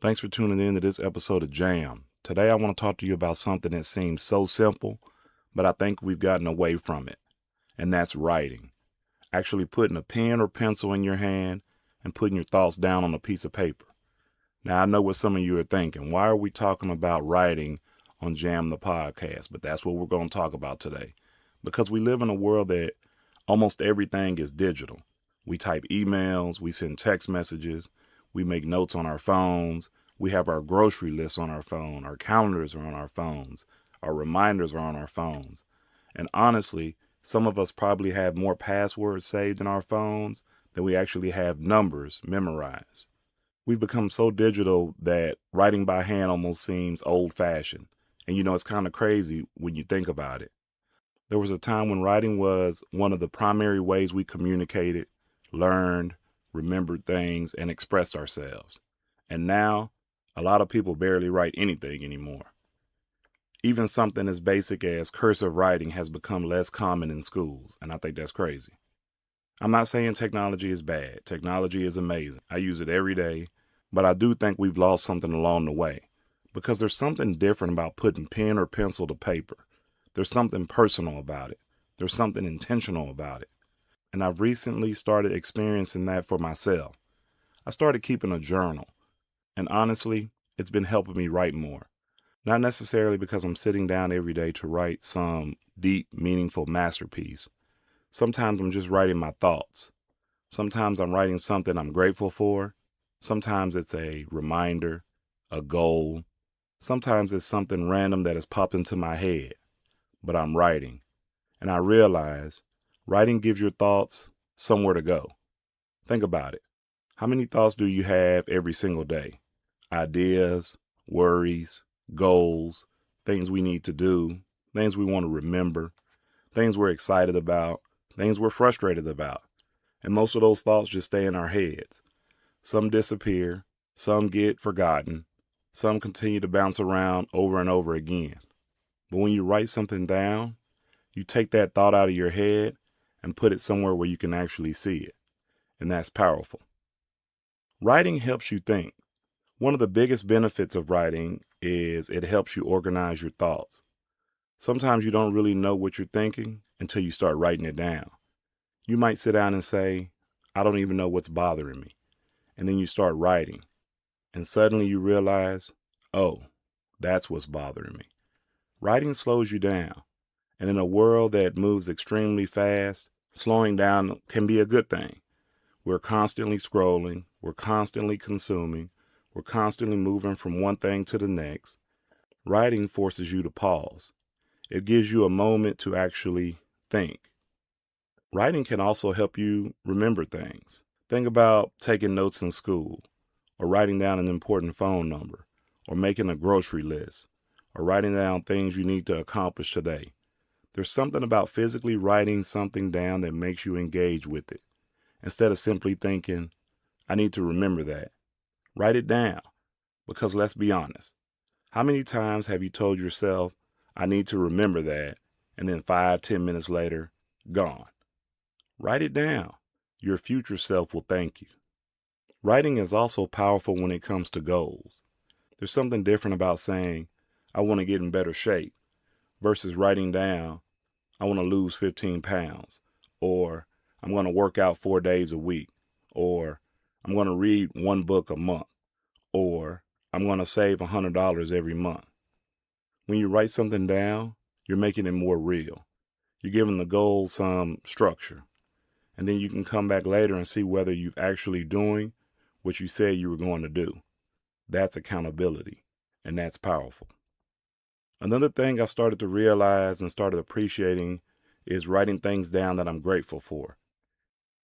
Thanks for tuning in to this episode of Jam. Today I want to talk to you about something that seems so simple, but I think we've gotten away from it, and that's writing. Actually putting a pen or pencil in your hand and putting your thoughts down on a piece of paper. Now I know what some of you are thinking. Why are we talking about writing on Jam the podcast? But that's what we're going to talk about today. Because we live in a world that almost everything is digital. We type emails, we send text messages, we make notes on our phones, we have our grocery lists on our phone, our calendars are on our phones, our reminders are on our phones. And honestly, some of us probably have more passwords saved in our phones than we actually have numbers memorized. We've become so digital that writing by hand almost seems old-fashioned. And it's kind of crazy when you think about it. There was a time when writing was one of the primary ways we communicated, learned, remembered things, and expressed ourselves. And now, a lot of people barely write anything anymore. Even something as basic as cursive writing has become less common in schools, and I think that's crazy. I'm not saying technology is bad. Technology is amazing. I use it every day, but I do think we've lost something along the way because there's something different about putting pen or pencil to paper. There's something personal about it. There's something intentional about it. And I've recently started experiencing that for myself. I started keeping a journal, and honestly, it's been helping me write more. Not necessarily because I'm sitting down every day to write some deep, meaningful masterpiece. Sometimes I'm just writing my thoughts. Sometimes I'm writing something I'm grateful for. Sometimes it's a reminder, a goal. Sometimes it's something random that has popped into my head. But I'm writing. And I realize writing gives your thoughts somewhere to go. Think about it. How many thoughts do you have every single day? Ideas, worries, goals, things we need to do, things we want to remember, things we're excited about, things we're frustrated about. And most of those thoughts just stay in our heads. Some disappear, some get forgotten, some continue to bounce around over and over again. But when you write something down, you take that thought out of your head and put it somewhere where you can actually see it. And that's powerful. Writing helps you think. One of the biggest benefits of writing is it helps you organize your thoughts. Sometimes you don't really know what you're thinking until you start writing it down. You might sit down and say, I don't even know what's bothering me. And then you start writing. And suddenly you realize, oh, that's what's bothering me. Writing slows you down. And in a world that moves extremely fast, slowing down can be a good thing. We're constantly scrolling, we're constantly consuming, we're constantly moving from one thing to the next. Writing forces you to pause. It gives you a moment to actually think. Writing can also help you remember things. Think about taking notes in school, or writing down an important phone number, or making a grocery list, or writing down things you need to accomplish today. There's something about physically writing something down that makes you engage with it. Instead of simply thinking, I need to remember that. Write it down. Because let's be honest. How many times have you told yourself, I need to remember that, and then 5, 10 minutes later, gone? Write it down. Your future self will thank you. Writing is also powerful when it comes to goals. There's something different about saying, I want to get in better shape, versus writing down, I want to lose 15 pounds, or I'm going to work out 4 days a week, or I'm going to read one book a month, or I'm going to save $100 every month. When you write something down, you're making it more real. You're giving the goal some structure. And then you can come back later and see whether you're actually doing what you said you were going to do. That's accountability, and that's powerful. Another thing I've started to realize and started appreciating is writing things down that I'm grateful for.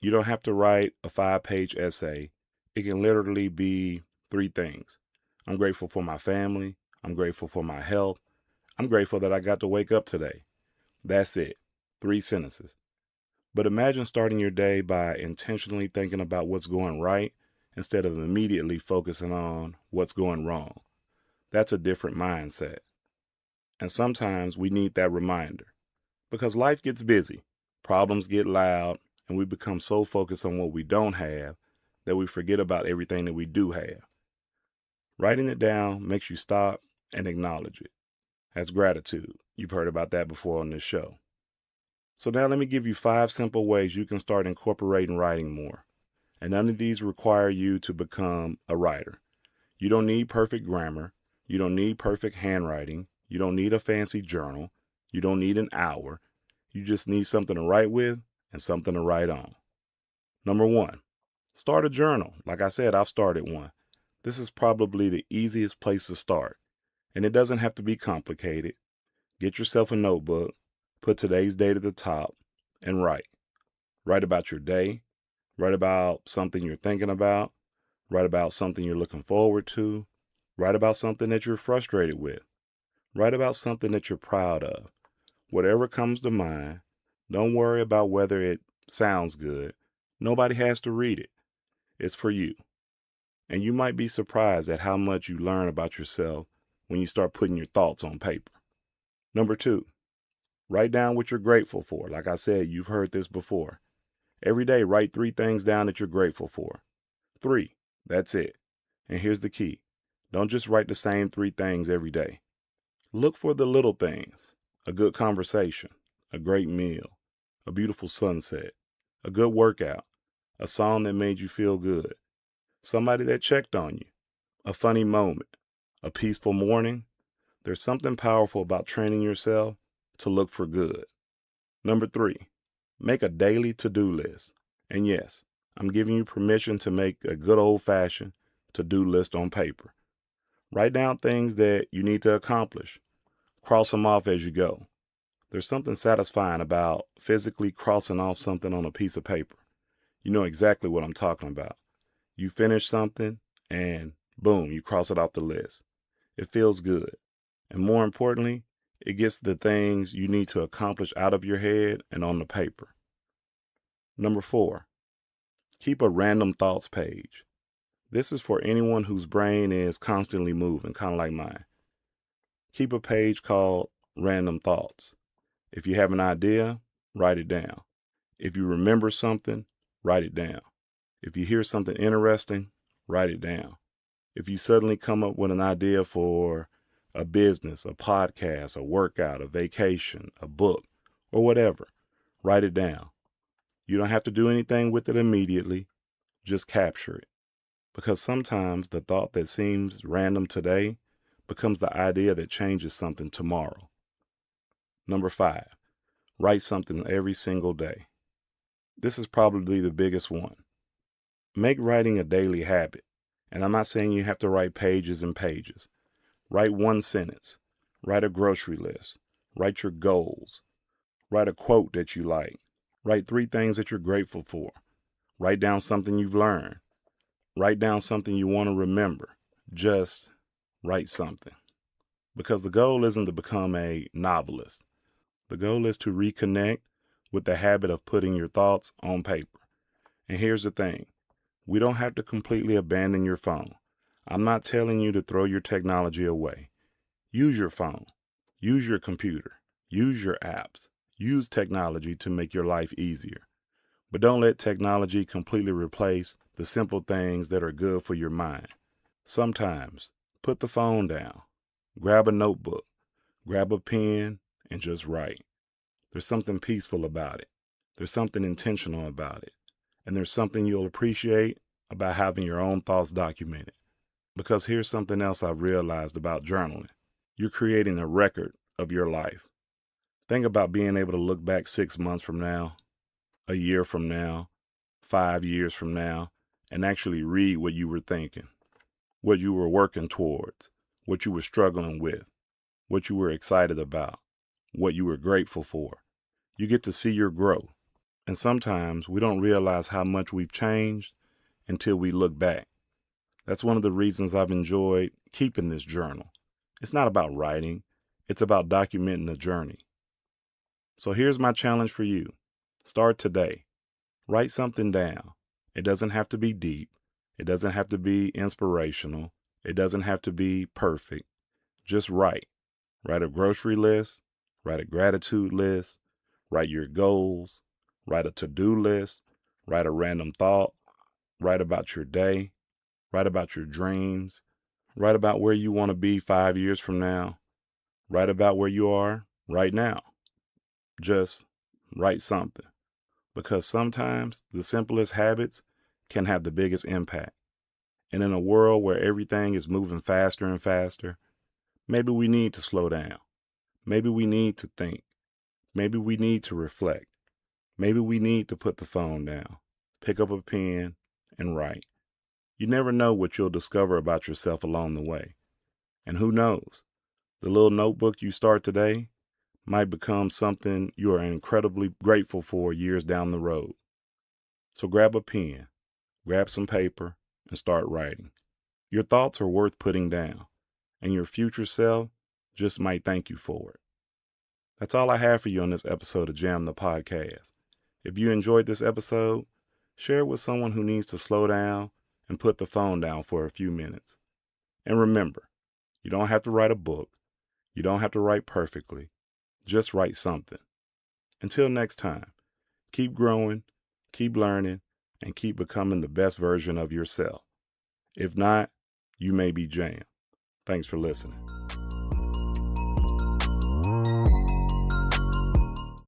You don't have to write a 5-page essay. It can literally be 3 things. I'm grateful for my family. I'm grateful for my health. I'm grateful that I got to wake up today. That's it. 3 sentences. But imagine starting your day by intentionally thinking about what's going right instead of immediately focusing on what's going wrong. That's a different mindset. And sometimes we need that reminder because life gets busy, problems get loud, and we become so focused on what we don't have that we forget about everything that we do have. Writing it down makes you stop and acknowledge it. That's gratitude. You've heard about that before on this show. So now let me give you 5 simple ways you can start incorporating writing more. And none of these require you to become a writer. You don't need perfect grammar. You don't need perfect handwriting. You don't need a fancy journal. You don't need an hour. You just need something to write with and something to write on. Number 1, start a journal. Like I said, I've started one. This is probably the easiest place to start. And it doesn't have to be complicated. Get yourself a notebook, put today's date at the top, and write. Write about your day. Write about something you're thinking about. Write about something you're looking forward to. Write about something that you're frustrated with. Write about something that you're proud of. Whatever comes to mind, don't worry about whether it sounds good. Nobody has to read it. It's for you. And you might be surprised at how much you learn about yourself when you start putting your thoughts on paper. Number 2, write down what you're grateful for. Like I said, you've heard this before. Every day, write 3 things down that you're grateful for. 3, that's it. And here's the key. Don't just write the same 3 things every day. Look for the little things. A good conversation, a great meal, a beautiful sunset, a good workout, a song that made you feel good, somebody that checked on you, a funny moment, a peaceful morning. There's something powerful about training yourself to look for good. Number 3, make a daily to-do list. And yes, I'm giving you permission to make a good old-fashioned to-do list on paper. Write down things that you need to accomplish. Cross them off as you go. There's something satisfying about physically crossing off something on a piece of paper. You know exactly what I'm talking about. You finish something and boom, you cross it off the list. It feels good. And more importantly, it gets the things you need to accomplish out of your head and on the paper. Number 4, keep a random thoughts page. This is for anyone whose brain is constantly moving, kind of like mine. Keep a page called Random Thoughts. If you have an idea, write it down. If you remember something, write it down. If you hear something interesting, write it down. If you suddenly come up with an idea for a business, a podcast, a workout, a vacation, a book, or whatever, write it down. You don't have to do anything with it immediately. Just capture it. Because sometimes the thought that seems random today becomes the idea that changes something tomorrow. Number 5, write something every single day. This is probably the biggest one. Make writing a daily habit. And I'm not saying you have to write pages and pages. Write 1 sentence. Write a grocery list. Write your goals. Write a quote that you like. Write 3 things that you're grateful for. Write down something you've learned. Write down something you want to remember. Just write something. Because the goal isn't to become a novelist. The goal is to reconnect with the habit of putting your thoughts on paper. And here's the thing. We don't have to completely abandon your phone. I'm not telling you to throw your technology away. Use your phone. Use your computer. Use your apps. Use technology to make your life easier. But don't let technology completely replace the simple things that are good for your mind. Sometimes, put the phone down. Grab a notebook. Grab a pen and just write. There's something peaceful about it. There's something intentional about it. And there's something you'll appreciate about having your own thoughts documented. Because here's something else I've realized about journaling. You're creating a record of your life. Think about being able to look back 6 months from now, a year from now, 5 years from now, and actually read what you were thinking, what you were working towards, what you were struggling with, what you were excited about, what you were grateful for. You get to see your growth. And sometimes we don't realize how much we've changed until we look back. That's one of the reasons I've enjoyed keeping this journal. It's not about writing. It's about documenting the journey. So here's my challenge for you. Start today. Write something down. It doesn't have to be deep. It doesn't have to be inspirational. It doesn't have to be perfect. Just write. Write a grocery list. Write a gratitude list. Write your goals. Write a to-do list. Write a random thought. Write about your day. Write about your dreams. Write about where you want to be 5 years from now. Write about where you are right now. Just write something. Because sometimes the simplest habits can have the biggest impact. And in a world where everything is moving faster and faster, maybe we need to slow down. Maybe we need to think. Maybe we need to reflect. Maybe we need to put the phone down, pick up a pen, and write. You never know what you'll discover about yourself along the way. And who knows, the little notebook you start today might become something you are incredibly grateful for years down the road. So grab a pen, grab some paper, and start writing. Your thoughts are worth putting down, and your future self just might thank you for it. That's all I have for you on this episode of Jam the Podcast. If you enjoyed this episode, share it with someone who needs to slow down and put the phone down for a few minutes. And remember, you don't have to write a book. You don't have to write perfectly. Just write something. Until next time, keep growing, keep learning, and keep becoming the best version of yourself. If not, you may be jammed. Thanks for listening.